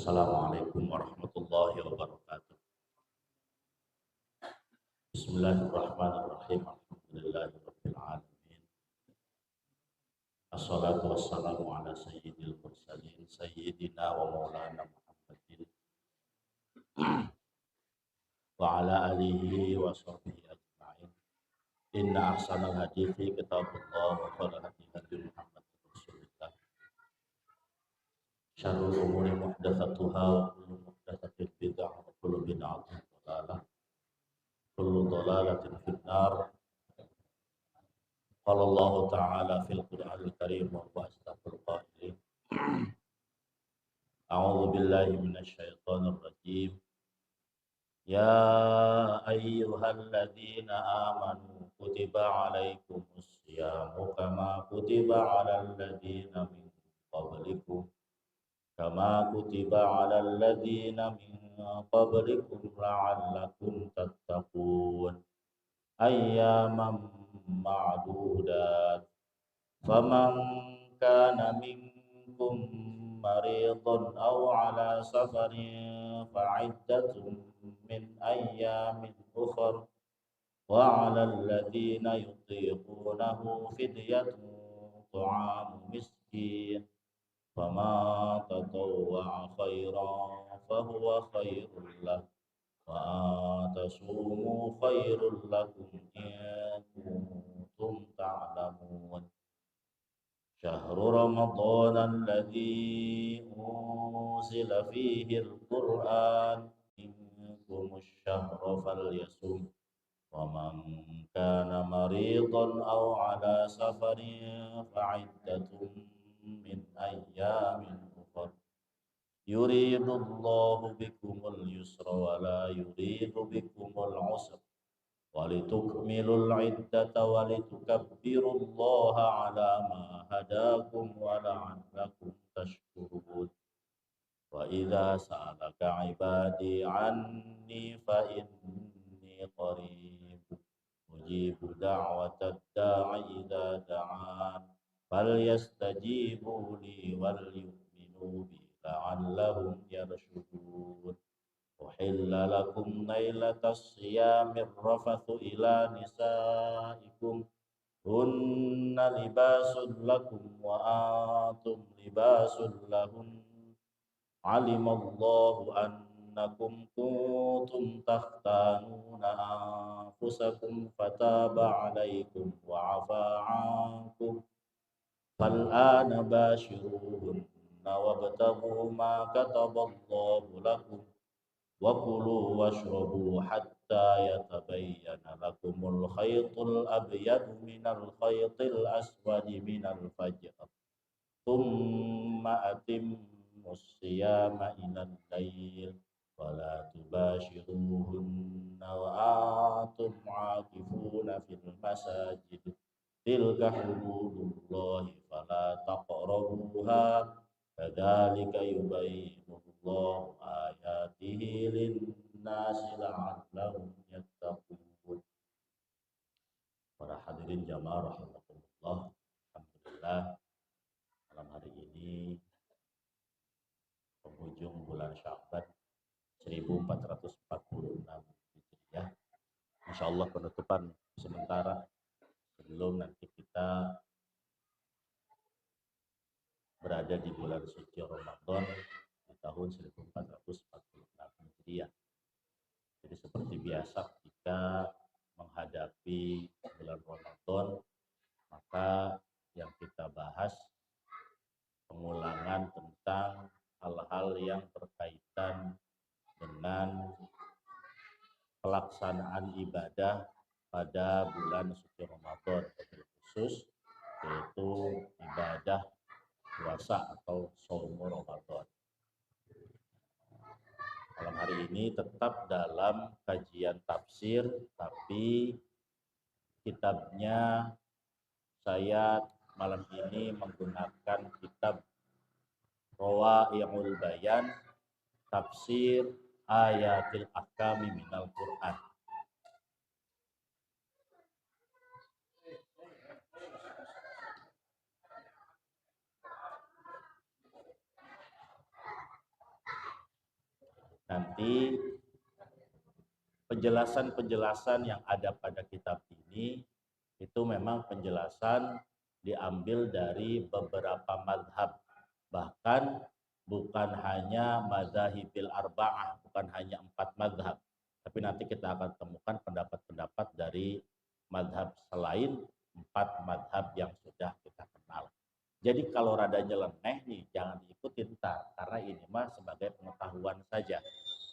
Assalamualaikum warahmatullahi wabarakatuh. Bismillahirrahmanirrahim. Alhamdulillahirabbil alamin. Assalatu wassalamu ala sayyidil mursalin sayyidina wa maulana Muhammadin wa ala alihi wa sahbihi ajma'in. Inna ahsanal hadithi kitabullah wa khairal hadi hadi Muhammadin Rasulillah. Syarrul umuri muhdatsatuha wa kullu muhdatsatin bid'ah wa kullu bid'atin dhalalah. Kullu dhalalatin finnar. Qala Allah Ta'ala fil Qur'anil Karim wa huwa asdaqul qailin. A'udzu billahi minasy syaithanir rajim. Ya ayyuhalladzina amanu kutiba 'alaikumus syiyamu kama kutiba 'alal ladzina min qablikum la'allakum tattaqun. Ayyaman ma'dudat. Faman kana minkum maridan aw ala safarin fa'iddatun min ayyamin ukhra wa 'alal ladzina yutiqunahu fidyatun ta'amu miskin fama tatawwa'a khairan fahuwa khairul lahu wa tasumu khairul lakum in kuntum ta'lamun. Syahrul Ramadan alladzi unzila fihi al-Qur'an minkumus syahra falyasum wa man kana maridan aw ala safarin fa'iddatun min ayyamin ukhra. Yuridullahu bikumul yusra wa la yuridu bikumul usra walitukmilul iddata walitukabbirullaha ala ma hadakum wa la'allakum tashkurun. Wa idza sa'alaka ibadi anni fa inni qarib ujibu da'watad da'i idza da'an falyastajibu li wal yu'minu bi la'allahum yarshudun. Uhilla lakum lailatas siyamir rafathu ila nisaikum hunna libasun lakum wa antum libasun lahun. Alimallahu annakum kuntum takhtanuna anfusakum fataba alaikum wa afa ankum fal'ana bashiruhunna wabtaghu ma kataballahu lakum wa kulu washrabu hatta yatabayyana lakumul khaytul abyadu minal khaytil aswadi minal fajr thumma atimmus siyama ilal layl wa la tubashiruhunna wa antum aakifuna fil masajid tilka hududullahi fala taqrabuha kadzalika yubayyinullahu ayatihi lin-nasi la'allahum yattaqun. Para hadirin jamaah rahimakumullah, alhamdulillah malam hari ini penghujung bulan Sya'ban 1446 Hijriah. Insyaallah penutupan sementara sebelum nanti kita berada di bulan suci Ramadan di tahun 1446 Hijriah. Jadi seperti biasa ketika menghadapi bulan Ramadan, maka yang kita bahas pengulangan tentang hal-hal yang berkaitan dengan pelaksanaan ibadah pada bulan suci Ramadan, khusus yaitu ibadah puasa atau shaum Ramadan. Malam hari ini tetap dalam kajian tafsir, tapi kitabnya saya malam ini menggunakan kitab Rawai'ul Bayan, tafsir ayatil ahkami minal Qur'an. nanti penjelasan-penjelasan yang ada pada kitab ini itu memang penjelasan diambil dari beberapa madhab, bahkan bukan hanya madhahibil arba'ah, bukan hanya 4 madhab, tapi nanti kita akan temukan pendapat-pendapat dari madhab selain 4 madhab yang sudah kita kenal. Jadi kalau rada nyeleneh nih, jangan diikutin ntar, karena ini mah sebagai pengetahuan saja.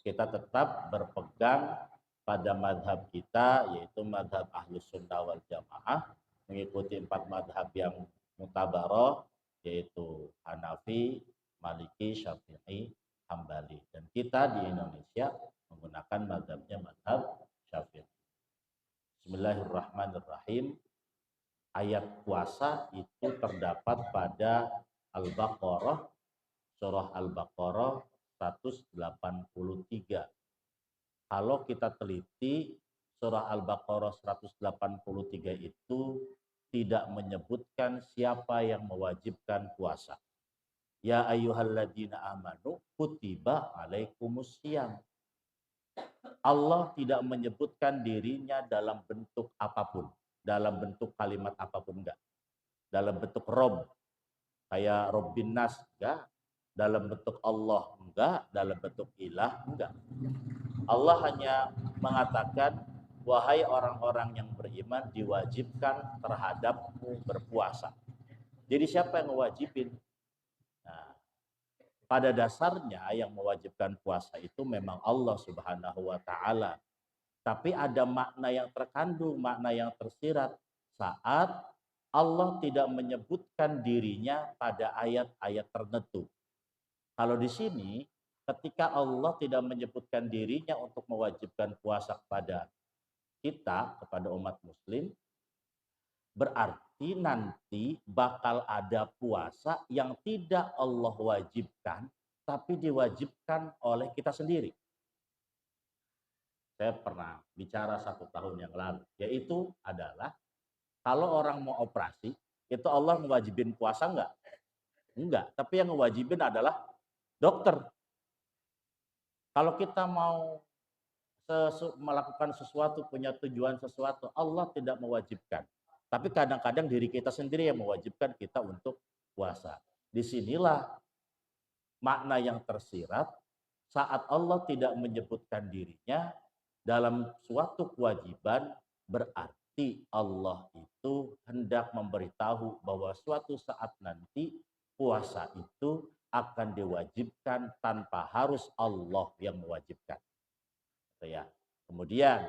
Kita tetap berpegang pada madhab kita, yaitu madhab Ahlus Sunnah wal Jamaah, mengikuti 4 madhab yang mutabaroh, yaitu Hanafi, Maliki, Syafi'i, Hambali. Dan kita di Indonesia menggunakan madhabnya madhab Syafi'i. Bismillahirrahmanirrahim. Ayat puasa itu terdapat pada Al-Baqarah, surah Al-Baqarah 183. Kalau kita teliti, surah Al-Baqarah 183 itu tidak menyebutkan siapa yang mewajibkan puasa. Ya ayyuhalladzina amanu kutiba alaikumusiyam. Allah tidak menyebutkan dirinya dalam bentuk apapun, dalam bentuk kalimat apapun enggak. Dalam bentuk Rob, kayak Robbin Nas enggak, dalam bentuk Allah enggak, dalam bentuk ilah enggak. Allah hanya mengatakan, wahai orang-orang yang beriman diwajibkan terhadapmu berpuasa. Jadi siapa yang mewajibin? Nah, pada dasarnya yang mewajibkan puasa itu memang Allah Subhanahu wa Ta'ala. Tapi ada makna yang terkandung, makna yang tersirat saat Allah tidak menyebutkan dirinya pada ayat-ayat tertentu. Kalau di sini, ketika Allah tidak menyebutkan dirinya untuk mewajibkan puasa kepada kita, kepada umat muslim, berarti nanti bakal ada puasa yang tidak Allah wajibkan, tapi diwajibkan oleh kita sendiri. Saya pernah bicara 1 tahun yang lalu, yaitu adalah kalau orang mau operasi, itu Allah mewajibin puasa enggak? Enggak, tapi yang mewajibin adalah dokter. Kalau kita mau melakukan sesuatu, punya tujuan sesuatu, Allah tidak mewajibkan. Tapi kadang-kadang diri kita sendiri yang mewajibkan kita untuk puasa. Disinilah makna yang tersirat saat Allah tidak menyebutkan dirinya dalam suatu kewajiban, berarti Allah itu hendak memberitahu bahwa suatu saat nanti puasa itu akan diwajibkan tanpa harus Allah yang mewajibkan. Ya. Kemudian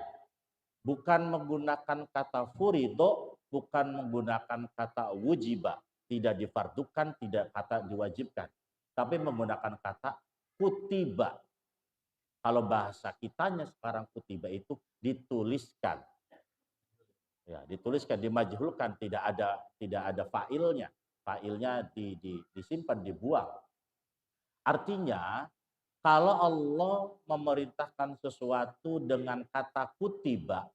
bukan menggunakan kata furido, bukan menggunakan kata wujiba, tidak difardukan, tidak kata diwajibkan, tapi menggunakan kata kutiba. Kalau bahasa kitanya sekarang kutiba itu dituliskan. Ya, dituliskan, dimajhulkan, tidak ada fa'ilnya. Fa'ilnya disimpan, dibuang. Artinya, kalau Allah memerintahkan sesuatu dengan kata kutiba,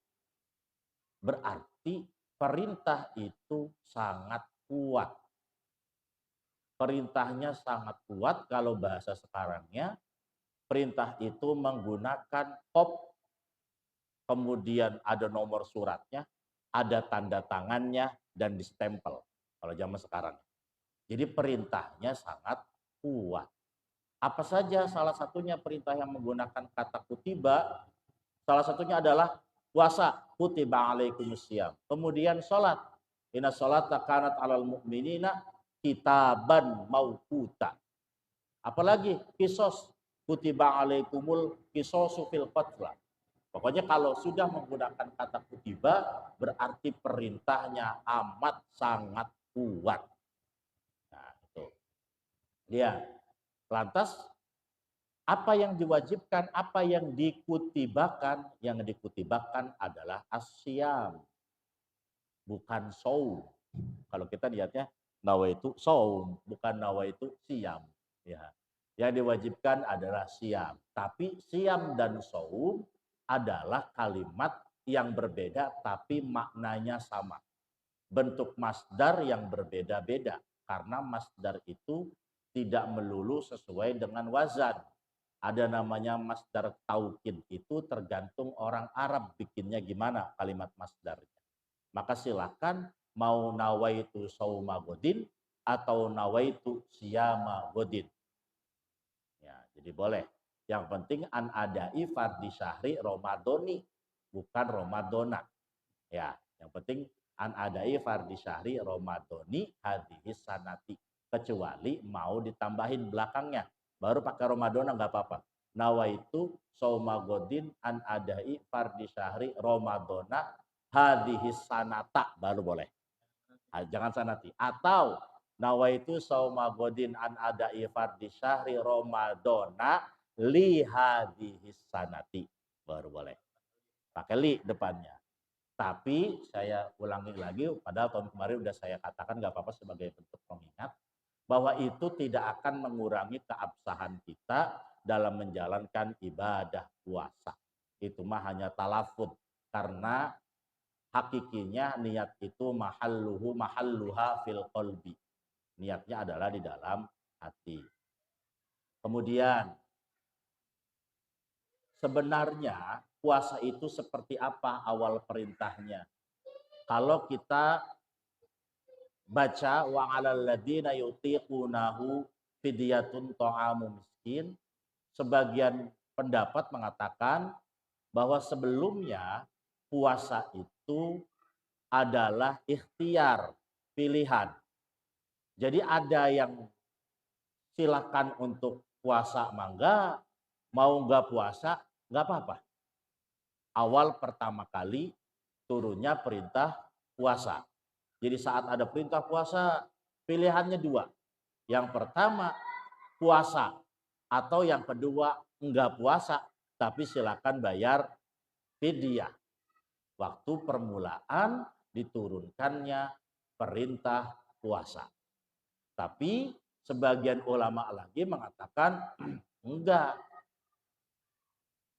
berarti perintah itu sangat kuat. Perintahnya sangat kuat, kalau bahasa sekarangnya, perintah itu menggunakan kop, kemudian ada nomor suratnya, ada tanda tangannya, dan distempel. Kalau zaman sekarang. Jadi perintahnya sangat kuat. Apa saja salah satunya perintah yang menggunakan kata kutiba? Salah satunya adalah puasa, kutiba alaikumusiyam. Kemudian sholat. Inna sholata kanat alal mu'minina kitaban mauquta. Apalagi kisos, kutiba alaikumul kisosu fil qatla. Pokoknya kalau sudah menggunakan kata kutiba, berarti perintahnya amat sangat kuat. Nah, itu. Lihat. Lantas, apa yang diwajibkan, apa yang dikutibakan? Yang dikutibakan adalah asyam, bukan saum. Kalau kita lihatnya, nawaitu saum, bukan nawaitu siyam. Ya. Yang diwajibkan adalah siyam. Tapi siyam dan saum adalah kalimat yang berbeda, tapi maknanya sama. Bentuk masdar yang berbeda-beda. Karena masdar itu tidak melulu sesuai dengan wazan. ada namanya masdar taukid, itu tergantung orang Arab bikinnya gimana kalimat masdarnya. Maka silakan mau nawaitu sauma godin atau nawaitu siyama godin. Ya, jadi boleh. Yang penting an adai fardhi syahri Ramadhani, bukan Ramadona. Ya, yang penting an adai fardhi syahri Ramadhani hadhihi sanati. Kecuali mau ditambahin belakangnya. Baru pakai Ramadona nggak apa-apa. Nawaitu sauma godin an adai fardhi syahri Ramadona hadhihi sanata, baru boleh. Jangan sanati. Atau nawaitu sauma godin an adai fardhi syahri Ramadona li hadhihi sanati, baru boleh. Pakai li depannya. Tapi saya ulangi lagi, padahal tahun kemarin udah saya katakan nggak apa-apa sebagai bentuk pengingat, bahwa itu tidak akan mengurangi keabsahan kita dalam menjalankan ibadah puasa. Itu mah hanya talafud, karena hakikinya niat itu mahalluha fil qalbi. Niatnya adalah di dalam hati. Kemudian sebenarnya puasa itu seperti apa awal perintahnya? Kalau kita baca wa 'alal ladzina yutiqunahu fidyatun ta'amu miskin, sebagian pendapat mengatakan bahwa sebelumnya puasa itu adalah ikhtiar, pilihan. Jadi ada yang silakan untuk puasa mangga, mau nggak puasa nggak apa-apa. Awal pertama kali turunnya perintah puasa. Jadi saat ada perintah puasa, pilihannya dua. Yang pertama puasa, atau yang kedua enggak puasa, tapi silakan bayar fidyah. Waktu permulaan diturunkannya perintah puasa. Tapi sebagian ulama lagi mengatakan enggak.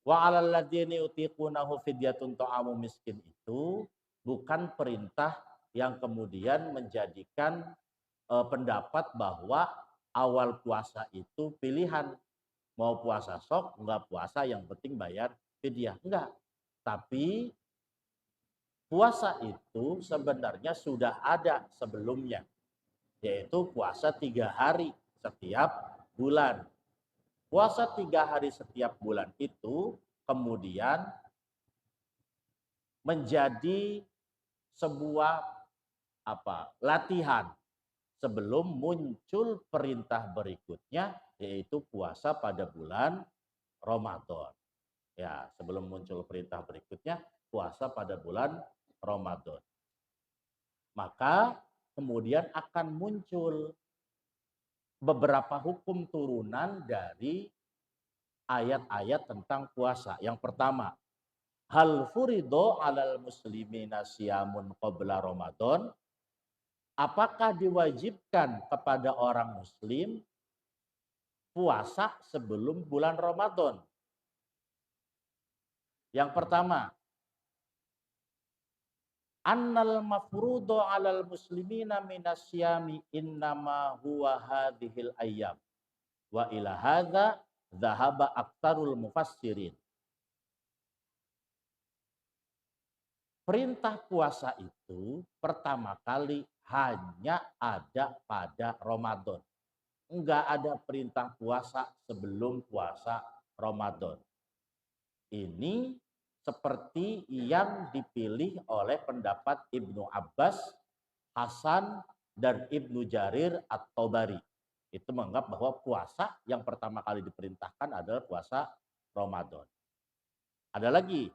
Wa 'alal ladzina yutiqunahu fidyatun ta'amu miskin itu bukan perintah yang kemudian menjadikan pendapat bahwa awal puasa itu pilihan. Mau puasa sok, enggak puasa, yang penting bayar fidyah. Enggak. Tapi puasa itu sebenarnya sudah ada sebelumnya, yaitu puasa 3 hari setiap bulan. Puasa 3 hari setiap bulan itu kemudian menjadi sebuah latihan sebelum muncul perintah berikutnya, yaitu puasa pada bulan Ramadan. Ya, sebelum muncul perintah berikutnya, puasa pada bulan Ramadan. Maka kemudian akan muncul beberapa hukum turunan dari ayat-ayat tentang puasa. Yang pertama, hal furido alal muslimina siyamun qabla Ramadan. Apakah diwajibkan kepada orang muslim puasa sebelum bulan Ramadan? Yang pertama, annal mafrudo alal muslimina minasyami innama huwa hadhil ayyam. Wa ila hadza dhahaba aktsarul mufassirin. Perintah puasa itu pertama kali hanya ada pada Ramadan. Enggak ada perintah puasa sebelum puasa Ramadan. Ini seperti yang dipilih oleh pendapat Ibnu Abbas, Hasan, dan Ibnu Jarir at-Tabari. Itu menganggap bahwa puasa yang pertama kali diperintahkan adalah puasa Ramadan. Ada lagi,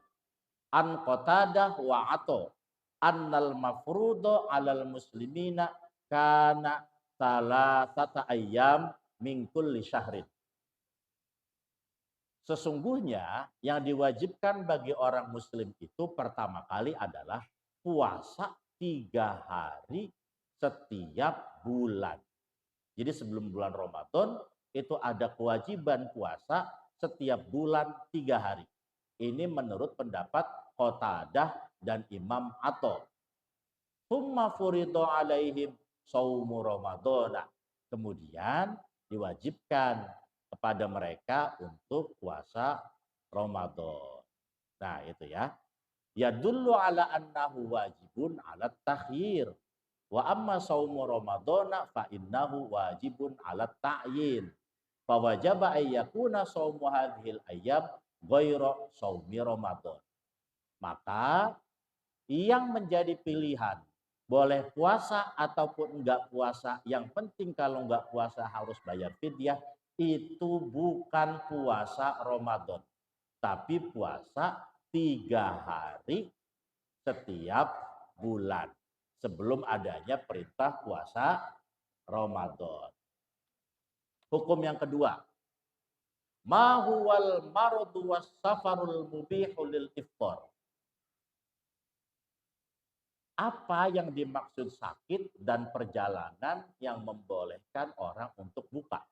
an Qatadah wa ato annal mafrudo alal muslimina kana salasata ayyam min kulli syahrin. Sesungguhnya yang diwajibkan bagi orang muslim itu pertama kali adalah puasa 3 hari setiap bulan. Jadi sebelum bulan Ramadan itu ada kewajiban puasa setiap bulan 3 hari. Ini menurut pendapat Qatadah dan Imam Atha. Summa furidu alaihim saumu Ramadana. Kemudian diwajibkan kepada mereka untuk puasa Ramadan. Nah, itu ya. Yadullu ala annahu wajibun ala takhyir. Wa amma saumu Ramadana fa innahu wajibun ala ta'yin. Fa wajaba ay yakuna saumu hadhil ayyam ghairu saumi Ramadan. Maka yang menjadi pilihan boleh puasa ataupun enggak puasa, yang penting kalau enggak puasa harus bayar fidyah, itu bukan puasa Ramadan, tapi puasa 3 hari setiap bulan sebelum adanya perintah puasa Ramadan. Hukum yang kedua, ma huwal maradu was safarul mubihu lil iftar. Apa yang dimaksud sakit dan perjalanan yang membolehkan orang untuk buka?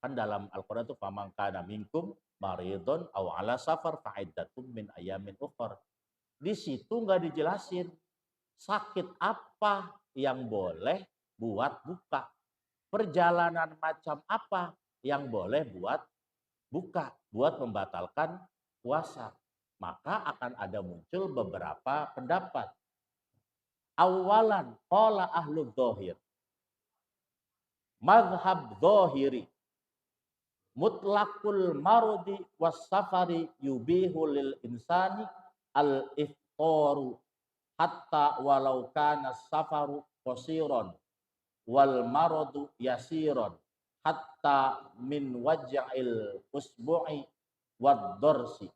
Kan dalam Al-Quran itu faman kana minkum maridun aw ala safar fa'iddatum min ayamin ukhra. Di situ nggak dijelasin sakit apa yang boleh buat buka. Perjalanan macam apa yang boleh buat buka, buat membatalkan puasa. Maka akan ada muncul beberapa pendapat. Awalan qala ahlu dzahir. Mazhab dzahiri. Mutlaqul marudi was safari yubihu lil insani al iftaru hatta walau kana safaru qasiran wal maradu yasiran hatta min waj'il usbu'i wad dorsi.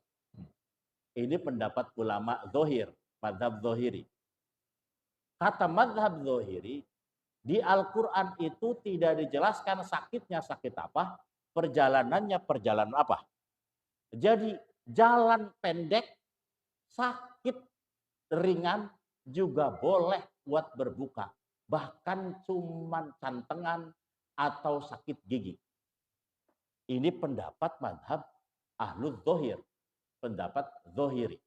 Ini pendapat ulama dzahir, mazhab dzahiri. Kata mazhab dzahiri, di Al-Quran itu tidak dijelaskan sakitnya sakit apa, perjalanannya perjalanan apa. Jadi jalan pendek, sakit ringan juga boleh buat berbuka. Bahkan cuman cantengan atau sakit gigi. Ini pendapat mazhab ahlul dzahir, pendapat dzahiri.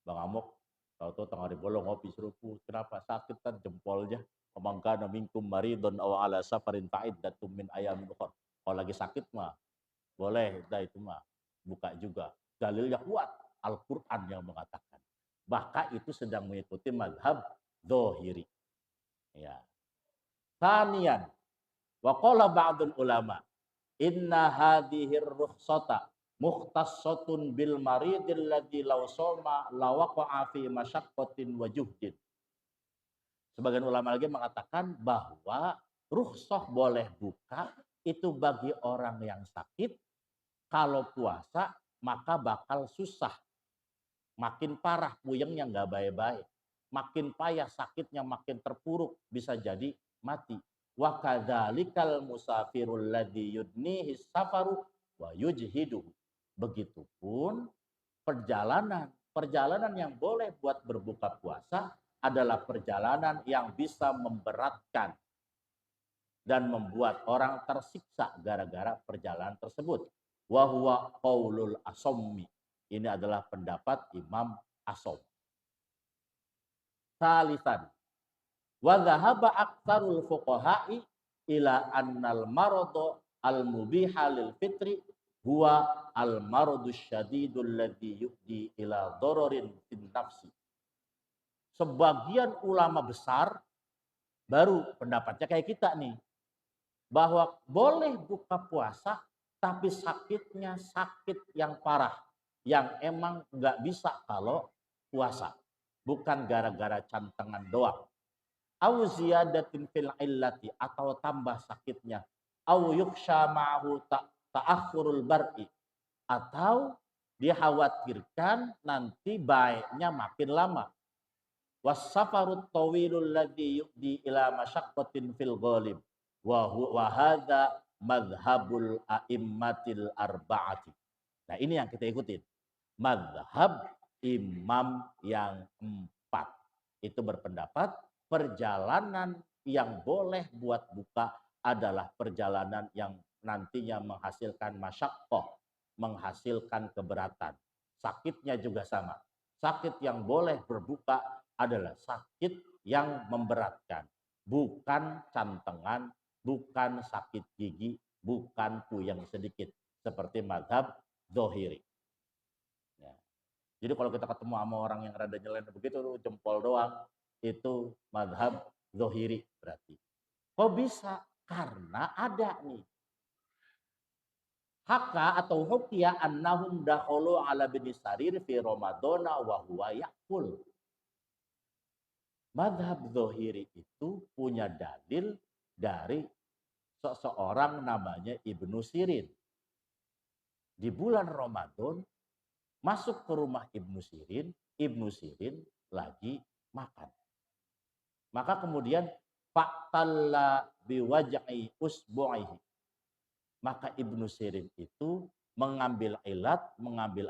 Bang Amok, tahu-tahu tengah hari bolong ngopi seruput. Kenapa? Sakit kan jempolnya. Pemangkana minkum maridun aw ala safarin fa'iddatum min ayamin ukhra. Kalau lagi sakit mah boleh, dah itu mah buka juga. Dalilnya kuat, Al-Qur'an yang mengatakan. Bahkan itu sedang mengikuti mazhab dzahiri. Ya. Tsaniyan, wa qala ba'dul ulama, inna hadhir rukhsata mukhtassatun bil maridil ladzi law soma lawaqa'a fi masyaqqatin wa juhdin. Sebagian ulama lagi mengatakan bahwa rukhsah boleh buka itu bagi orang yang sakit. Kalau puasa maka bakal susah. Makin parah puyengnya nggak baik-baik. Makin payah sakitnya, makin terpuruk, bisa jadi mati. Wa kadzalikal musafirul ladzi yudnihi safaru wa yujhidu. Begitupun perjalanan yang boleh buat berbuka puasa adalah perjalanan yang bisa memberatkan dan membuat orang tersiksa gara-gara perjalanan tersebut. Wa huwa qaulul asommi. Ini adalah pendapat Imam Asom. Salisan, wa dhahaba aktsarul fuqaha'i ila annal maradu al mubiha lil fitri huwa al maradu syadidul ladzi yufdi ila dararin fin nafsi. Sebagian ulama besar baru pendapatnya kayak kita nih, bahwa boleh buka puasa tapi sakitnya sakit yang parah, yang emang nggak bisa kalau puasa, bukan gara-gara cantengan doang. Au ziyadatin fil illati, atau tambah sakitnya. Au yuksha ma'hu ta'akhurul bar'i, atau dikhawatirkan nanti baiknya makin lama. Was-safarut tawilul ladzi yu'di ila masyaqqatin fil ghalib wa hadza madhhabul a'immatil arba'ati. Nah, ini yang kita ikutin. Madhab imam yang 4. Itu berpendapat perjalanan yang boleh buat buka adalah perjalanan yang nantinya menghasilkan masyaqqah, menghasilkan keberatan. Sakitnya juga sama. Sakit yang boleh berbuka adalah sakit yang memberatkan, bukan cantengan bukan sakit gigi, bukan puyeng sedikit seperti mazhab Zohiri. Ya. Jadi kalau kita ketemu sama orang yang rada nyeleneh begitu jempol doang, itu mazhab Zohiri berarti. Kok bisa? Karena ada nih. Haka atau hukia annahum dakhulu ala bin Sarir fi Ramadana wa huwa yakul. Madhab Zohiri itu punya dalil dari seseorang namanya Ibnu Sirin. Di bulan Ramadan masuk ke rumah Ibnu Sirin lagi makan. Maka kemudian fa'talla biwaj'i usbu'ihi. Maka Ibnu Sirin itu mengambil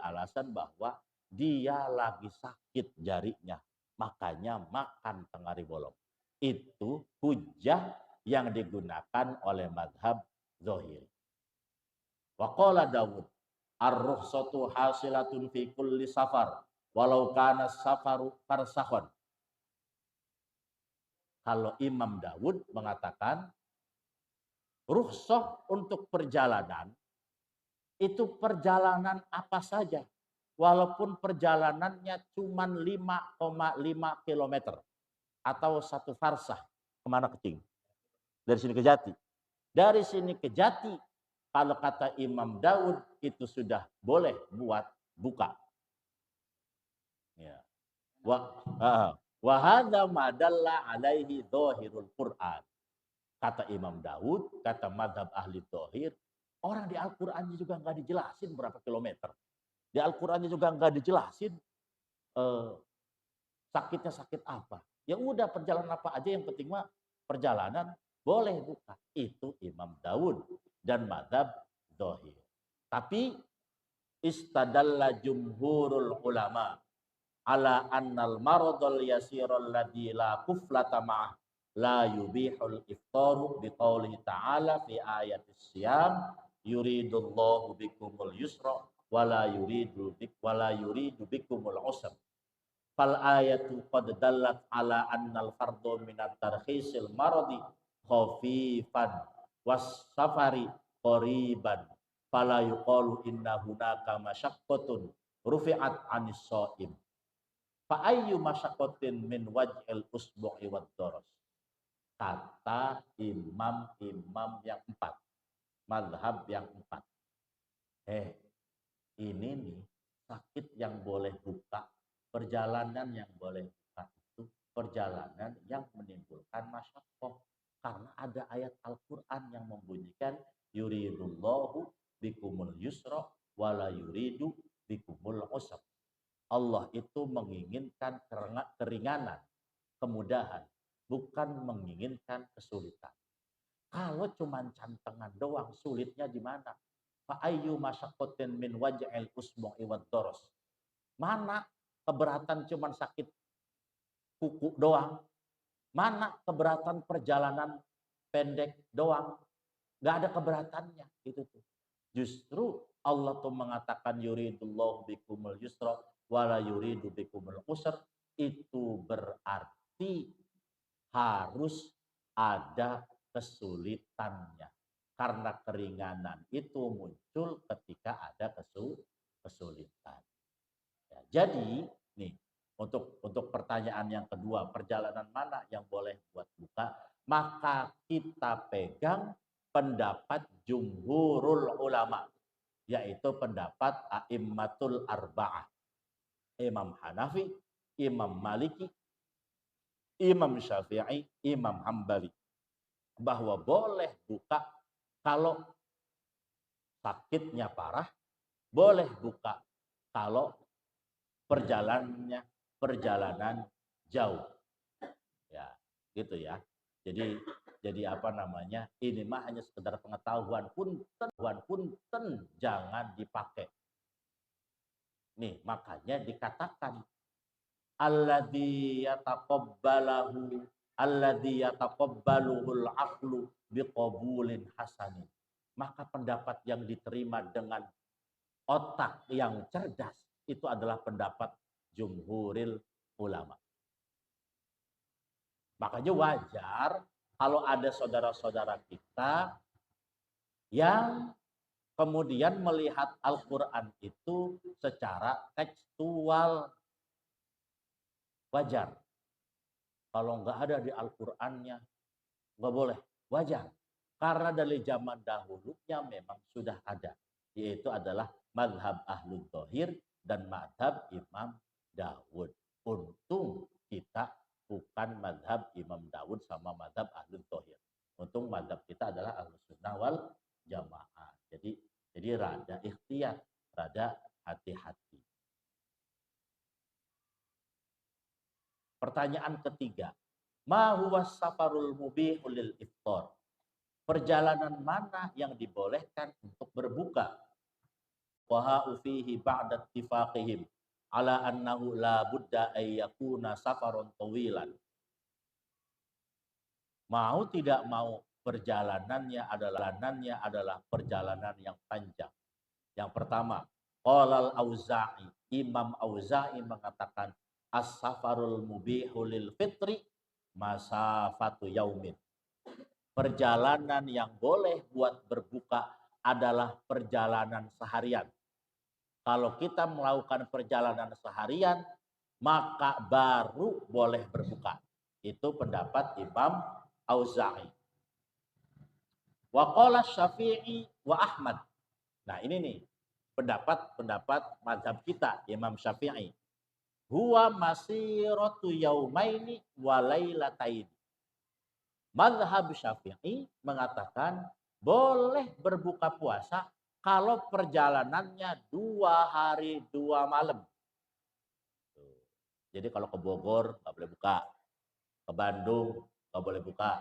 alasan bahwa dia lagi sakit jarinya. Makanya makan tengari bolong. Itu hujah yang digunakan oleh madhab Zohiri. Wa qala Dawud, ar-rukhsatu hasilatun fi kulli safar, walau kana safaru farsakhon. Kalau Imam Dawud mengatakan, rukhsah untuk perjalanan, itu perjalanan apa saja. Walaupun perjalanannya cuma 5,5 kilometer. Atau 1 farsah. Kemana keting? Dari sini ke Jati. Dari sini ke Jati, kalau kata Imam Daud, itu sudah boleh buat buka. Ya. Wa hadza madalla alaihi dzahirul Qur'an. Kata Imam Daud, kata mazhab ahli dzahir, orang di Al-Qur'annya juga nggak dijelasin berapa kilometer. Di Al-Qur'annya juga nggak dijelasin sakitnya sakit apa. Ya udah perjalanan apa aja, yang penting mah perjalanan boleh buka. Itu Imam Daud dan mazhab dzahir. Tapi istadalla jumhurul ulama ala annal maradul yasirul ladzi la kuflata ma'ah la yubihul iftaru biqaulihi ta'ala fi ayatis siyam yuridullahu bikumul yusra wala yuridu bikumul usra. Fal ayatu qad dallat ala annal fardu minat tarkhisil maradi khafifan was safari qariban fala yuqalu inna hunaka masyaqqatun rufi'at anis shaim. Fa ayyu masyaqqatin min waj'il usbu'i wad daras. Kata imam-imam yang 4, mazhab yang 4. Ini nih sakit yang boleh buka, perjalanan yang boleh buka itu perjalanan yang menimbulkan masyaqqah. Karena ada ayat Al-Quran yang membunyikan yuridullahu bikumul yusra wala yuridu bikumul usra. Allah itu menginginkan keringanan, kemudahan, bukan menginginkan kesulitan. Kalau cuma cantengan doang, sulitnya di mana? Fa ayyu masyaqqatin min waj'il usbu'i wad daras. Mana keberatan cuma sakit kuku doang? Mana keberatan perjalanan pendek doang? Gak ada keberatannya itu tuh. Justru Allah tuh mengatakan yuridullahu bikumul yusra wala yuridu bikumul usra, itu berarti harus ada kesulitannya. Karena keringanan itu muncul ketika ada kesulitan. Ya, jadi nih untuk pertanyaan yang kedua, perjalanan mana yang boleh buat buka? Maka kita pegang pendapat jumhurul ulama, yaitu pendapat a'immatul arba'ah. Imam Hanafi, Imam Maliki, Imam Syafi'i, Imam Hambali. Bahwa boleh buka kalau sakitnya parah, boleh buka kalau perjalanan jauh. Ya, gitu ya. Jadi apa namanya? Ini mah hanya sekedar pengetahuan, punten jangan dipakai. Nih, makanya dikatakan alladzi yataqabbaluhul aqlu biqabulin hasanin. Maka pendapat yang diterima dengan otak yang cerdas itu adalah pendapat jumhuril ulama. Makanya wajar kalau ada saudara-saudara kita yang kemudian melihat Al-Quran itu secara tekstual, wajar. Kalau nggak ada di Al-Qurannya, nggak boleh, wajar. Karena dari zaman dahulunya memang sudah ada, yaitu adalah madhab Ahlul Thohir dan madhab Imam Dawud. Untung kita bukan madhab Imam Dawud sama madhab Ahlul Thohir. Untung madhab kita adalah Ahlus Sunnah wal Jamaah. Jadi rada ikhtiar, rada hati-hati. Pertanyaan ketiga, ma huwa safarul mubihul lil iftar? Perjalanan mana yang dibolehkan untuk berbuka? Wa ha'u fihi ba'da ittifaqihim ala annahu la budda ay yakuna safarun tawilan. Mau tidak mau perjalanannya adalah perjalanan yang panjang. Yang pertama, qala al-Auza'i, Imam Auza'i mengatakan as-safarul mubihu lil fitri masafatu yaumin. Perjalanan yang boleh buat berbuka adalah perjalanan seharian. Kalau kita melakukan perjalanan seharian, maka baru boleh berbuka. Itu pendapat Imam Auza'i. Wa qala Syafi'i wa Ahmad. Nah, ini nih pendapat mazhab kita, Imam Syafi'i. Huwa masiratu yaumaini wa lailataini. Mazhab Syafi'i mengatakan boleh berbuka puasa kalau perjalanannya 2 hari 2 malam. Jadi kalau ke Bogor nggak boleh buka, ke Bandung nggak boleh buka,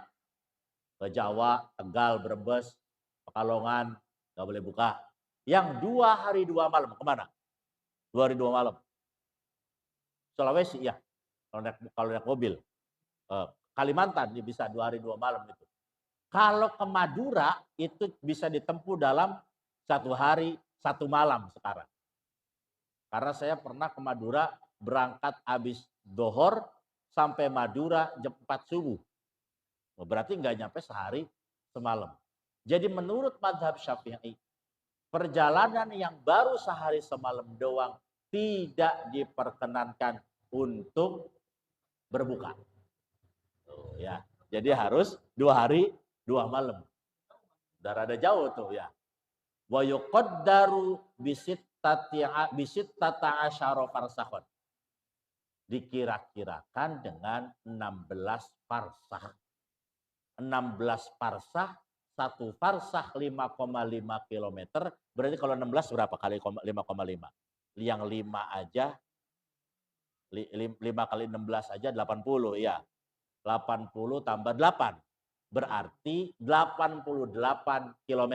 ke Jawa, Tegal, Brebes, Pekalongan nggak boleh buka. Yang 2 hari 2 malam kemana? 2 hari 2 malam. Sulawesi ya, kalau naik mobil. Kalimantan bisa 2 hari 2 malam itu. Kalau ke Madura itu bisa ditempuh dalam 1 hari 1 malam sekarang. Karena saya pernah ke Madura berangkat habis dohor sampai Madura jam 4 subuh. Berarti nggak nyampe sehari semalam. Jadi menurut mazhab Syafi'i, perjalanan yang baru sehari semalam doang tidak diperkenankan untuk berbuka. Ya, jadi harus 2 hari 2 malam. Udah rada jauh tuh ya. Wa yuqaddaru bisittata asyara farsakhon. Dikira-kirakan dengan 16 farsakh. 16 farsakh, 1 farsakh 5,5 km. Berarti kalau 16 berapa kali 5,5? Yang 5 aja 5 kali 16 aja 80 ya. 80 tambah 8. Berarti 88 km.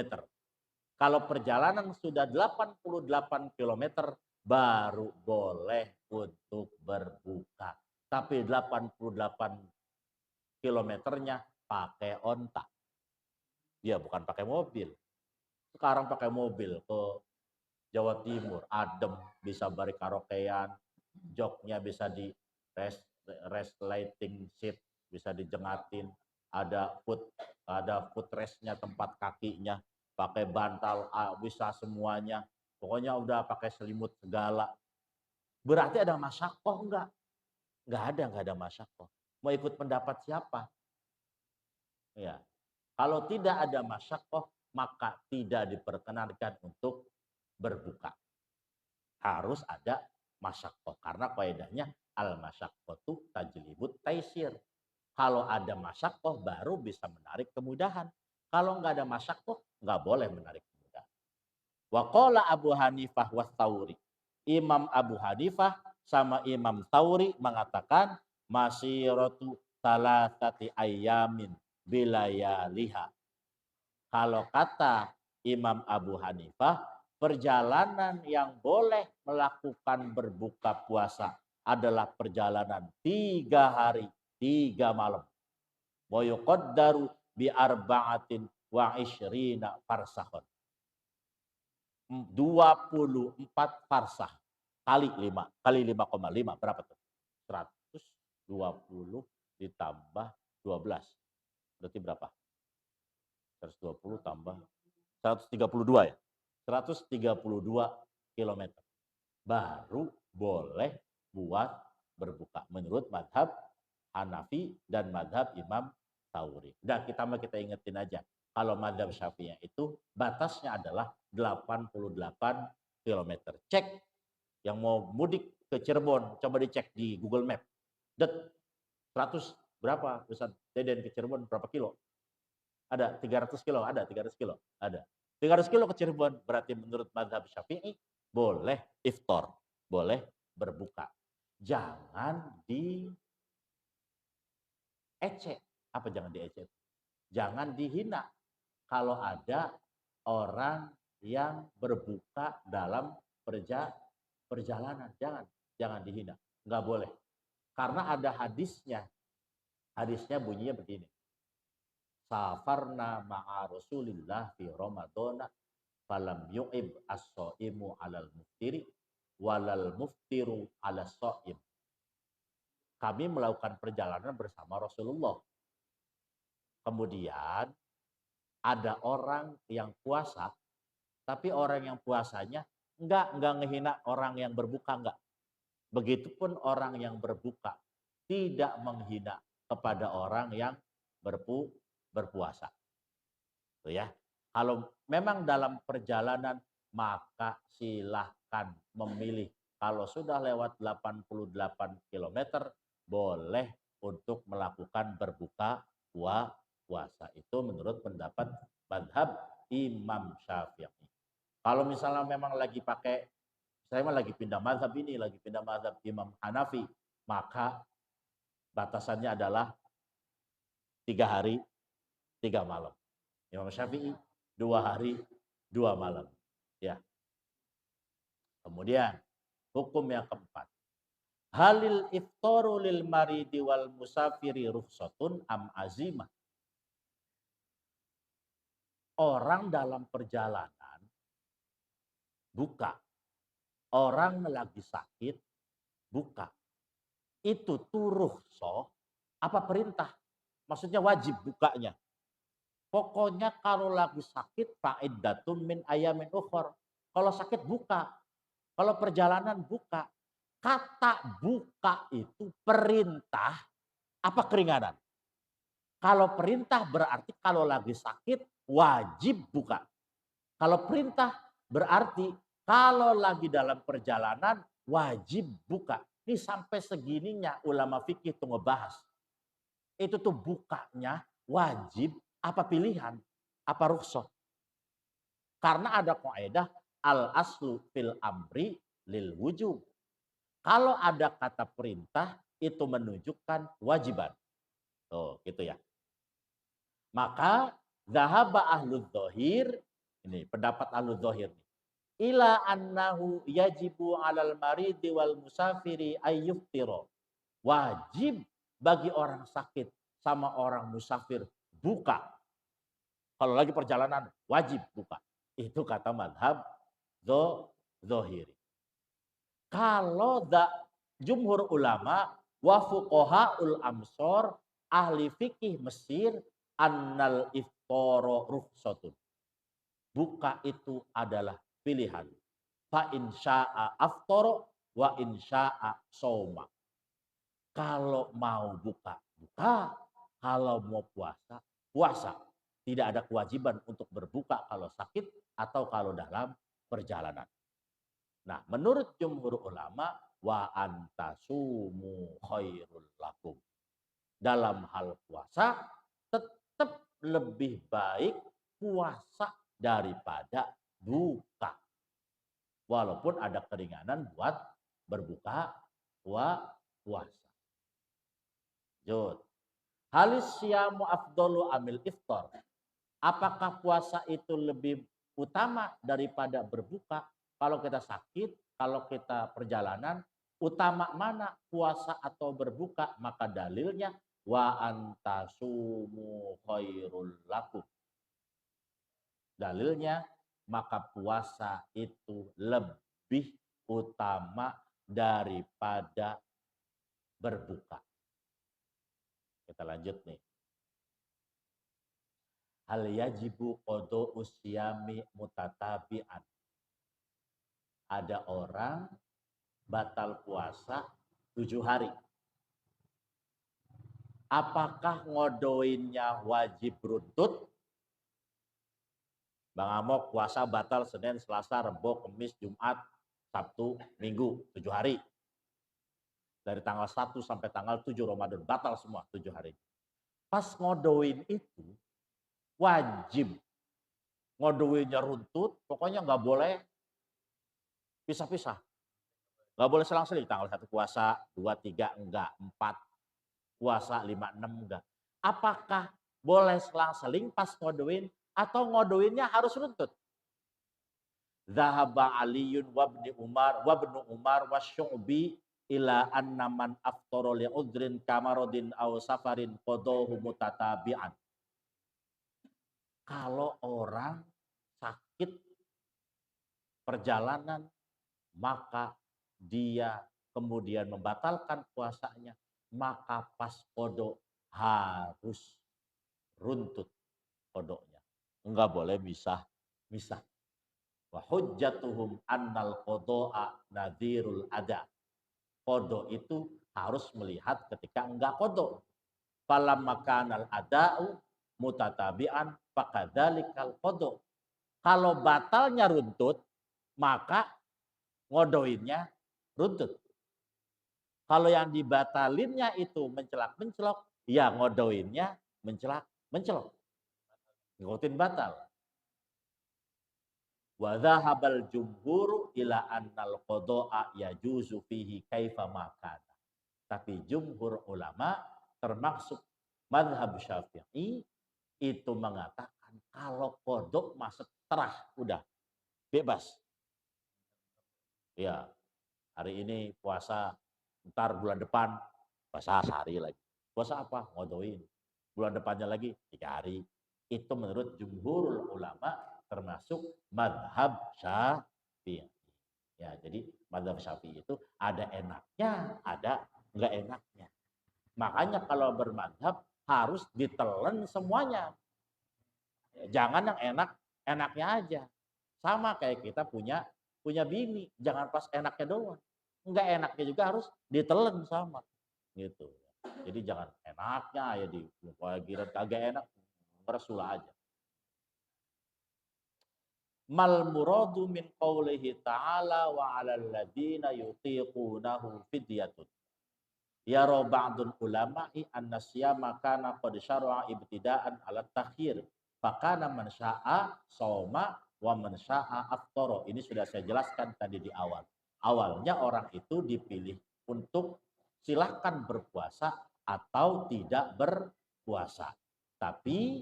Kalau perjalanan sudah 88 km baru boleh untuk berbuka. Tapi 88 kilometernya pakai onta. Ya bukan pakai mobil. Sekarang pakai mobil ke Jawa Timur, adem, bisa bari karaokean, joknya bisa di resleting seat, bisa dijengatin, ada footrestnya tempat kakinya, pakai bantal, bisa semuanya. Pokoknya udah pakai selimut segala. Berarti ada masyakoh enggak? Enggak ada masyakoh. Mau ikut pendapat siapa? Ya. Kalau tidak ada masyakoh, maka tidak diperkenankan untuk berbuka. Harus ada masyakoh. Karena kaidahnya al-masyakotu tajlibut taisir. Kalau ada masyakoh baru bisa menarik kemudahan. Kalau nggak ada masyakoh, nggak boleh menarik kemudahan. Wa qala Abu Hanifah wa Tsauri. Imam Abu Hanifah sama Imam Tsauri mengatakan masiratu salasati ayyamin bilayaliha. Kalau kata Imam Abu Hanifah, perjalanan yang boleh melakukan berbuka puasa adalah perjalanan 3 hari 3 malam. Wa yuqaddaru bi arba'atin wa isyrina farsakhon. 24 farsakh kali 5 kali 5,5 berapa tuh? 120 ditambah 12. Berarti berapa? 120 tambah 132 ya? 132 kilometer. Baru boleh buat berbuka. Menurut madhab Hanafi dan madhab Imam Tsauri. Dan kita ingetin aja. Kalau madhab Syafi'i itu batasnya adalah 88 kilometer. Cek yang mau mudik ke Cirebon, coba dicek di Google Map. 100 berapa Ustaz? Deden ke Cirebon berapa kilo? Ada 300 kilo, ada 300 kilo, ada. 300 kilo ke Cirebon, berarti menurut madhab Syafi'i boleh iftar, boleh berbuka. Jangan diece. Apa jangan diece? Jangan dihina kalau ada orang yang berbuka dalam perjalanan. Jangan dihina. Nggak boleh. Karena ada hadisnya. Hadisnya bunyinya begini. Safarna ma'a Rasulillah fi Ramadana falam yu'ib as-shaimu 'alal muftiri walal muftiru 'alas shaim. Kami melakukan perjalanan bersama Rasulullah. Kemudian ada orang yang puasa, tapi orang yang puasanya enggak ngehina orang yang berbuka, enggak. Begitupun orang yang berbuka tidak menghina kepada orang yang berpuasa. Tuh ya. Kalau memang dalam perjalanan maka silahkan memilih. Kalau sudah lewat 88 km boleh untuk melakukan berbuka puasa. Itu menurut pendapat madhab Imam Syafi'i. Kalau misalnya memang lagi pakai, saya lagi pindah madhab ini, lagi pindah madhab Imam Hanafi, maka batasannya adalah 3 hari 3 malam. Imam Syafi'i 2 hari 2 malam. Ya. Kemudian hukum yang keempat. Halil iftaru lil maridi wal musafiri rukhsatun am azimah. Orang dalam perjalanan buka. Orang lagi sakit buka. Itu rukhsah apa perintah? Maksudnya wajib bukanya. Pokoknya kalau lagi sakit fa'iddatun min ayamin ukhor. Kalau sakit buka. Kalau perjalanan buka. Kata buka itu perintah apa keringanan? Kalau perintah berarti kalau lagi sakit wajib buka. Kalau perintah berarti kalau lagi dalam perjalanan wajib buka. Ini sampai segininya ulama fikih tuh ngebahas. Itu tuh bukanya wajib apa pilihan? Apa rukhsah? Karena ada kaidah al aslu fil amri lil wujub. Kalau ada kata perintah itu menunjukkan wajiban. Tuh, gitu ya. Maka zahaba ahlul dzahir, ini pendapat ahlul dzahir nih. Ila annahu yajibu 'alal maridi wal musafiri ayyuftira. Wajib bagi orang sakit sama orang musafir buka. Kalau lagi perjalanan wajib buka. Itu kata madhab dzahiri. Kalau jumhur ulama wa fuqahaul amsor ahli fikih Mesir annal iftara rukhsatun. Buka itu adalah pilihan. Fa insya'a aftara wa insya'a shauma. Kalau mau buka, buka. Kalau mau puasa, puasa. Tidak ada kewajiban untuk berbuka kalau sakit atau kalau dalam perjalanan. Nah, menurut jumhur ulama wa antasumu khairul lakum. Dalam hal puasa tetap lebih baik puasa daripada buka. Walaupun ada keringanan buat berbuka puasa. Jod. Halis siyamu afdolu amil iftar. Apakah puasa itu lebih utama daripada berbuka? Kalau kita sakit, kalau kita perjalanan, utama mana puasa atau berbuka? Maka dalilnya wa antasumu khairul lakum. Dalilnya maka puasa itu lebih utama daripada berbuka. Kita lanjut nih. hal yajibu qada usyami mutatabi'an. Ada orang batal puasa 7 hari. Apakah ngodoinnya wajib runtut? Bang Amok puasa batal Senin, Selasa, Rebo, Kamis, Jumat, Sabtu, Minggu, 7 hari. Dari tanggal 1 sampai tanggal 7 Ramadan, batal semua 7 hari. Pas ngodoin itu, wajib. Ngodoinnya runtut, pokoknya nggak boleh pisah-pisah. Nggak boleh selang-seling, tanggal 1 puasa, 2, 3 enggak, 4 puasa, 5, 6 enggak. Apakah boleh selang-seling pas ngodoin atau ngodoinnya harus runtut? Zahaba Aliyun wabni Umar wabnu Umar wasyu'bi ila anna man aftara li udrin kamarodin aw safarin qadahu mutatabi'an. Kalau orang sakit perjalanan maka dia kemudian membatalkan puasanya, maka pas qada harus runtut qadanya. Enggak boleh misah. Wa hujjatuhum annal qada'a nadhirul ada. Qada itu harus melihat ketika enggak qada. Falamma kanal ada'u mutatabi'an fakadzalikal qada. Kalau batalnya runtut, maka ngodoinnya runtut. Kalau yang dibatalinnya itu mencelak-mencelok, ya ngodoinnya mencelak-mencelok. Ngikutin batal. Wa dhahabal jumhur ila annal qada'a yajuzu fihi kaifa makana. Tapi jumhur ulama termasuk mazhab Syafi'i itu mengatakan kalau kodok masuk terah udah bebas. Ya, hari ini puasa, ntar bulan depan puasa sehari lagi. Puasa apa? Ngodoin. Bulan depannya lagi 3 hari. Itu menurut jumhur ulama termasuk madhab Syafi'i. Ya, jadi madhab Syafi'i itu ada enaknya, ada enggak enaknya. Makanya kalau bermadhab harus ditelan semuanya. Jangan yang enaknya aja. Sama kayak kita punya bini, jangan pas enaknya doang. Enggak enaknya juga harus ditelan sama. Gitu. Jadi jangan enaknya ya di giran kagak enak, bersula aja. Mal muradu min qawlihi ta'ala wa 'alal ladzina yutiqunahu fidyatun. Yara ba'dul ulama'i anna siyama kana qad syara'a ibtida'an 'ala takhir. Fakana man syaa shauma wa man syaa aftara. Ini sudah saya jelaskan tadi di awal. Awalnya orang itu dipilih untuk silahkan berpuasa atau tidak berpuasa. Tapi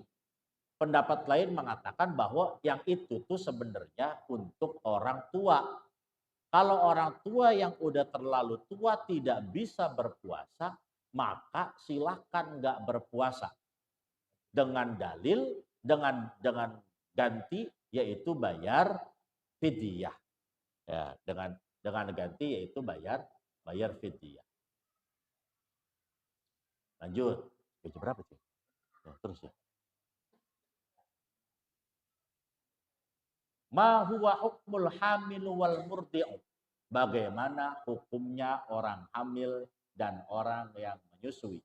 pendapat lain mengatakan bahwa yang itu tuh sebenarnya untuk orang tua. Kalau orang tua yang udah terlalu tua tidak bisa berpuasa, maka silahkan nggak berpuasa. Dengan dalil, dengan ganti yaitu bayar fidyah. Ya, dengan ganti yaitu bayar fidyah. Lanjut. Page berapa sih? Ya, terus ya. Ma huwa hukmul hamil wal murdi'u. Bagaimana hukumnya orang hamil dan orang yang menyusui?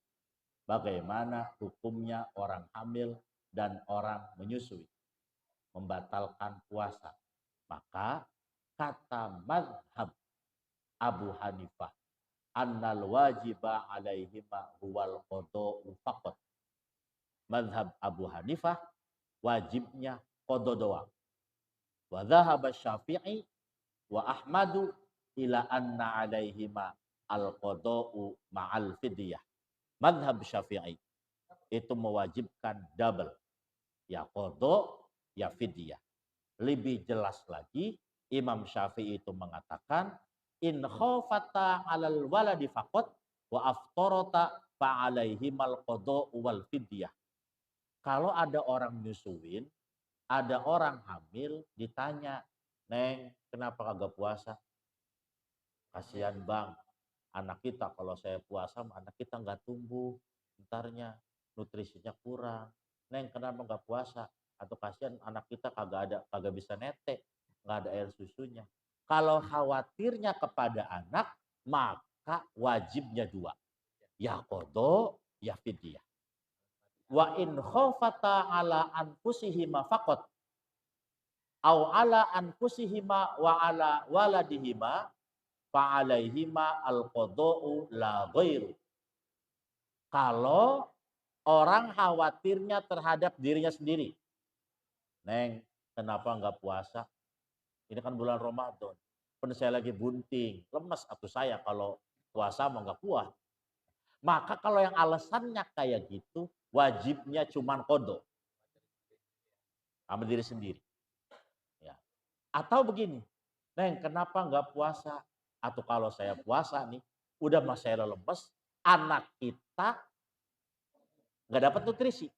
Bagaimana hukumnya orang hamil dan orang menyusui? Membatalkan puasa. Maka kata mazhab Abu Hanifah, annal wajiba alaihima huwal qada'u faqat. Mazhab Abu Hanifah wajibnya qada doang. Wa dhahaba Syafi'i wa Ahmadu ila anna alaihima al-qada'u ma'al fidyah. Madhab Syafi'i itu mewajibkan double. Ya qada, ya fidyah. Lebih jelas lagi, Imam Syafi'i itu mengatakan, in khafata 'alal waladi faqat wa aftarata fa'alaihimal qada'u wal fidyah. Kalau ada orang nyusuin, ada orang hamil, ditanya, Neng, kenapa kagak puasa? Kasihan bang, anak kita kalau saya puasa, anak kita nggak tumbuh, entarnya nutrisinya kurang. Neng kenapa nggak puasa? Atau kasihan anak kita kagak bisa netek, nggak ada air susunya. Kalau khawatirnya kepada anak, maka wajibnya dua. Ya kodo, ya fidyah. Wa in khofata ala anfusihima faqat au ala anfusihima wa ala waladihima fa alaihima al qada'u la ghairu. Kalau orang khawatirnya terhadap dirinya sendiri. Neng, kenapa nggak puasa? Ini kan bulan Ramadan. Pen saya lagi bunting, lemes atuh saya kalau puasa mah nggak kuat. Maka kalau yang alasannya kayak gitu, wajibnya cuman kodok sama diri sendiri. Ya. Atau begini, Neng kenapa nggak puasa? Atau kalau saya puasa nih, udah mas saya lemes, anak kita nggak dapat nutrisi.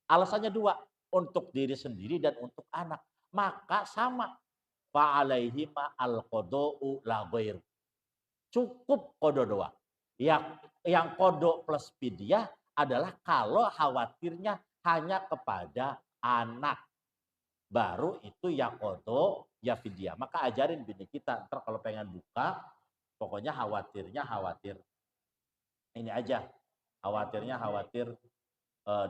Alasannya dua, untuk diri sendiri dan untuk anak. Maka sama, fa'alaihima al-qodou la ghairu. Cukup kodo doang. Yang kodo plus fidyah adalah kalau khawatirnya hanya kepada anak. Baru itu ya kodo, ya fidyah. Maka ajarin bini kita, ntar kalau pengen buka, pokoknya khawatir ini aja. Khawatir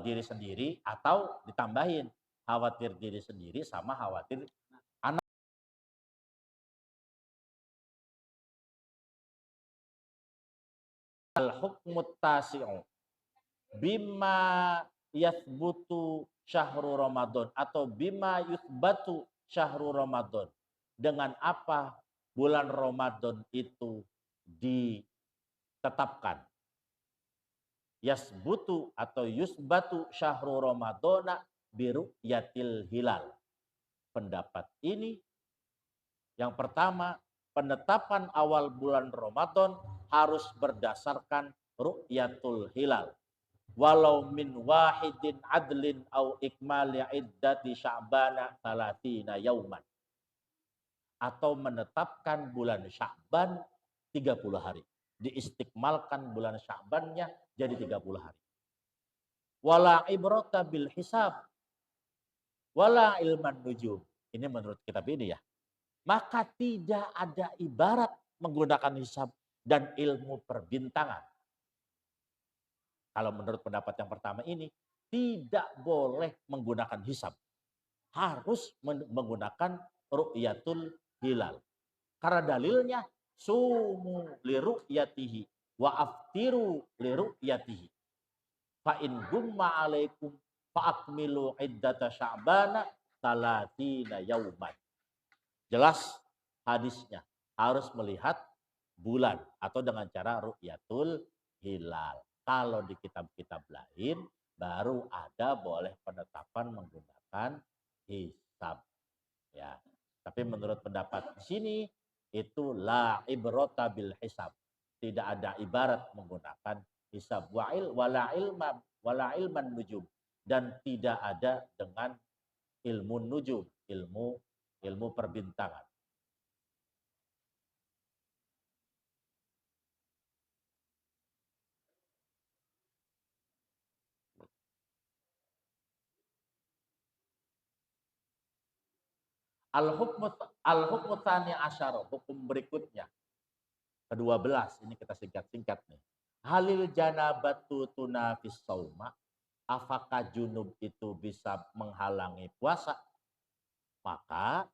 diri sendiri atau ditambahin khawatir diri sendiri sama khawatir anak. Al-hukmut tasi'u bima yathbutu syahru Ramadan atau bima yuthbatu syahru Ramadan. Dengan apa bulan Ramadan itu ditetapkan? Yasbutu atau yusbatu syahru Ramadana biru yatil hilal. Pendapat ini yang pertama, penetapan awal bulan Ramadan harus berdasarkan ru'yatul hilal. Walau min wahidin adlin au ikmali iddati sya'bana salatina yauman. Atau menetapkan bulan Sya'ban 30 hari. Diistikmalkan bulan Sya'bannya jadi 30 hari. Wala ibrata bil hisab. Wala ilman nujum. Ini menurut kitab ini ya. Maka tidak ada ibarat menggunakan hisab dan ilmu perbintangan. Kalau menurut pendapat yang pertama ini, tidak boleh menggunakan hisab. Harus menggunakan ru'yatul hilal. Karena dalilnya, sumu li ru'yatihi wa aftiru li ru'yatihi. Fa in gumma alaikum fa akmilu iddata sya'bana salatina yauman. Jelas hadisnya. Harus melihat bulan atau dengan cara ru'yatul hilal. Kalau di kitab-kitab lain baru ada boleh penetapan menggunakan hisab. Ya. Tapi menurut pendapat di sini itu la ibrata bil hisab. Tidak ada ibarat menggunakan hisab wala ilman nujum dan tidak ada dengan ilmu nujum, ilmu perbintangan. Al-hukmu tsani asyara, hukum berikutnya. Ke-12, ini kita singkat-singkat nih. Halil janabatu tunafis sauma. Apakah junub itu bisa menghalangi puasa? Maka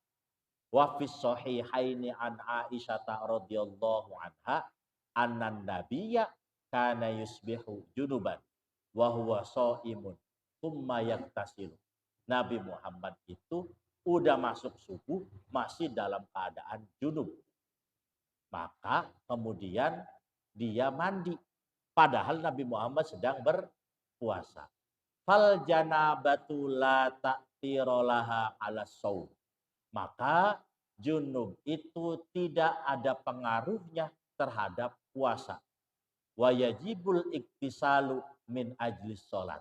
wa fis sahihaini an Aisyah radhiyallahu anha annan nabiyya kana yusbihu junuban wa huwa shaimun tsumma yaktasilu. Nabi Muhammad itu udah masuk subuh masih dalam keadaan junub. Maka kemudian dia mandi. Padahal Nabi Muhammad sedang berpuasa. Fal janabatu la ta'tirolaha ala saum. Maka junub itu tidak ada pengaruhnya terhadap puasa. Wa yajibul iktisalu min ajlis sholat.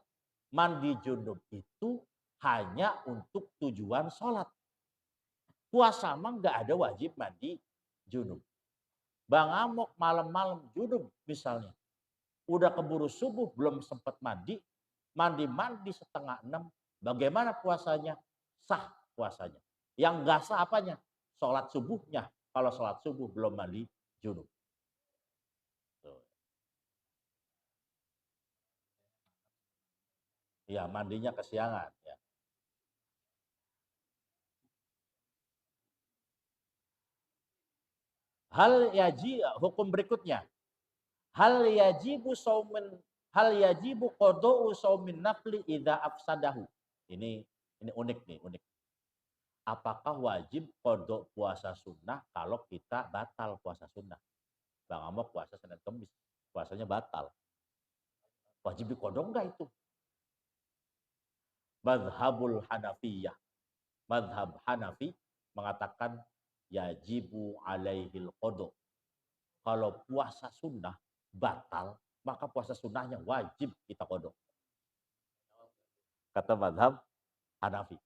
Mandi junub itu hanya untuk tujuan sholat. Puasa mah nggak ada wajib mandi junub. Bang Amok malam-malam junub misalnya. Udah keburu subuh belum sempat mandi. mandi-mandi setengah 6, bagaimana puasanya? Sah puasanya. Yang nggak sah apanya? Sholat subuhnya. Kalau sholat subuh belum mandi junub. Tuh. Ya, mandinya kesiangan. Ya. Hukum berikutnya. Hal yajibu saumin hal yajibu qada'u saumin nafli idza afsadahu. Ini unik nih, unik. Apakah wajib kodok puasa sunnah kalau kita batal puasa sunnah? Bang Amok puasa Senin Kemis, puasanya batal. Wajib dikodok enggak itu? Madhabul Hanafiyah. Madhab Hanafi mengatakan yajibu alaihil kodok. Kalau puasa sunnah batal, maka puasa sunnahnya wajib kita kodok. Kata madhab Hanafi.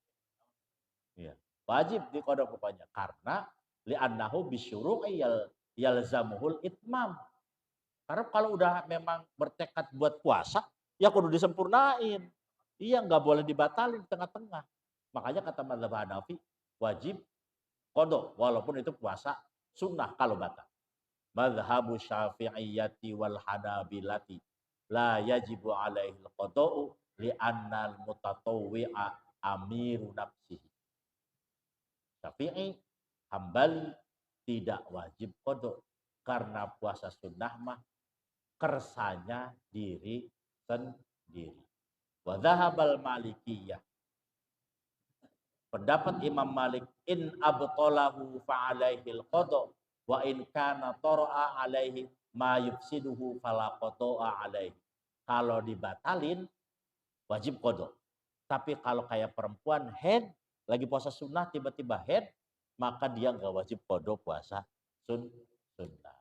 Ya. Wajib dikodok pokoknya. Karena li'annahu bisyuru'i yalzamuhul itmam. Karena kalau udah memang bertekad buat puasa, ya kudu disempurnain. Iya, nggak boleh dibatalin tengah-tengah. Makanya kata mazhab Hanafi, wajib kodok. Walaupun itu puasa sunnah kalau batal. Mazhabu syafi'iyati wal hanabilati la yajibu alaihi al-qada'u li'annal mutatawwi'a amiru nafsihi. Syafi'i, Hambali tidak wajib kodok. Karena puasa sunnah mah kersanya diri sendiri. Wa dhahabal malikiyah. Pendapat Imam Malik, in abtalahu fa'alaihil qada wa in kana tara'a alaihi ma yufsiduhu fala qada'a alaihi. Kalau dibatalin wajib qada. Tapi kalau kayak perempuan head lagi puasa sunnah tiba-tiba head, maka dia nggak wajib qada puasa sunnah.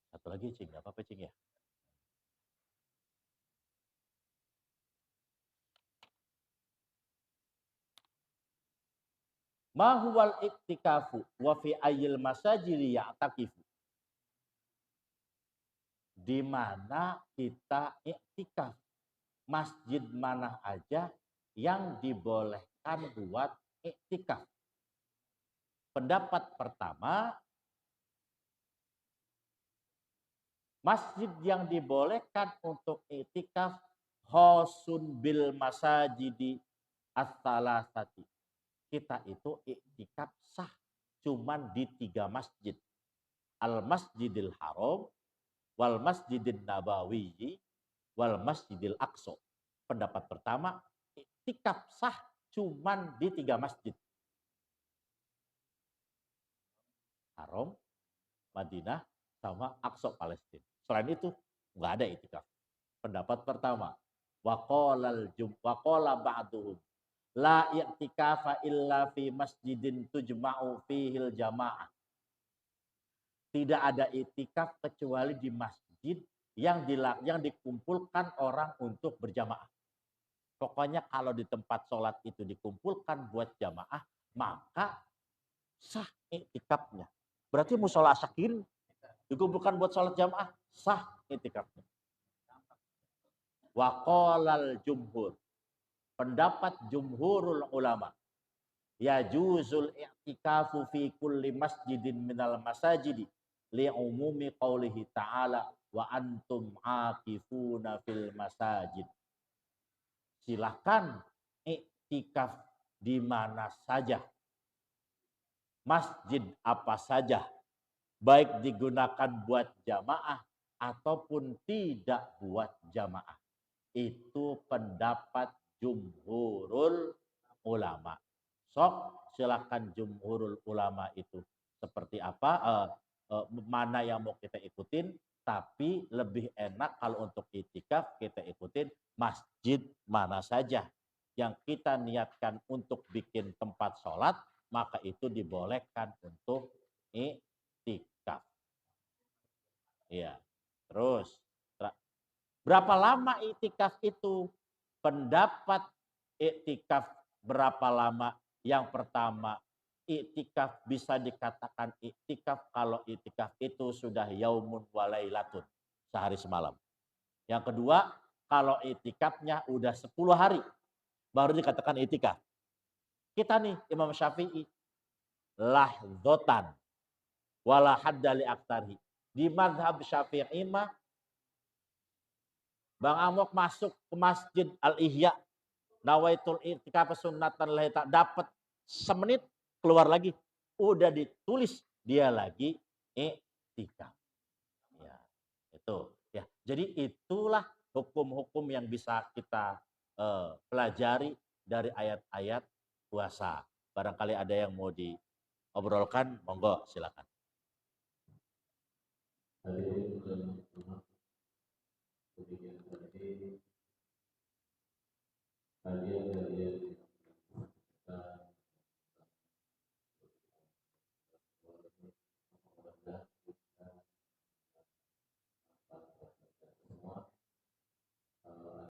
Satu lagi Cing, apa Cing ya? Ma huwal iktikafu wa fi ayyil masajidi ya'takifu. Di mana kita iktikaf. Masjid mana aja yang dibolehkan buat iktikaf. Pendapat pertama, masjid yang dibolehkan untuk iktikaf khosun bil masajidi as-salasati. Kita itu iktikaf sah cuman di 3 masjid. Al-Masjidil Haram, wal Masjidin Nabawi, wal Masjidil Aqsa. Pendapat pertama, iktikaf sah cuman di 3 masjid. Haram, Madinah, sama Aqsa Palestina. Selain itu nggak ada iktikaf. Pendapat pertama, waqala ba'duhum la i'tikafa illa fi masjidin tujma'u fihil jamaah. Tidak ada iktikaf kecuali di masjid yang dikumpulkan orang untuk berjamaah. Pokoknya kalau di tempat sholat itu dikumpulkan buat jamaah, maka sah iktikafnya. Berarti musola asyakin dikumpulkan buat sholat jamaah, sah iktikafnya. Waqalal jumhur. Pendapat jumhurul ulama. Ya juzul i'tikafu fi kulli masjidin minal masajidi li'umumi qawlihi ta'ala wa antum akifuna fil masajid. Silakan iktikaf di mana saja. Masjid apa saja. Baik digunakan buat jamaah ataupun tidak buat jamaah. Itu pendapat jumhurul ulama. Sok silakan jumhurul ulama itu seperti apa, mana yang mau kita ikutin, tapi lebih enak kalau untuk itikaf kita ikutin masjid mana saja yang kita niatkan untuk bikin tempat sholat, maka itu dibolehkan untuk itikaf. Iya. Terus berapa lama itikaf itu? Pendapat iktikaf berapa lama? Yang pertama, iktikaf bisa dikatakan iktikaf kalau iktikaf itu sudah yaumun walailatun, sehari semalam. Yang kedua, kalau iktikafnya udah 10 hari, baru dikatakan iktikaf. Kita nih, Imam Syafi'i, lahdotan, wala hadda li aktarhi. Di madhab Syafi'i mah, Bang Amok masuk ke Masjid Al-Ihya, nawaitul i'tikaf sunnatan lahi dapat semenit keluar lagi udah ditulis dia lagi i'tikaf. Ya, itu ya. Jadi itulah hukum-hukum yang bisa kita pelajari dari ayat-ayat puasa. Barangkali ada yang mau diobrolkan, monggo silakan.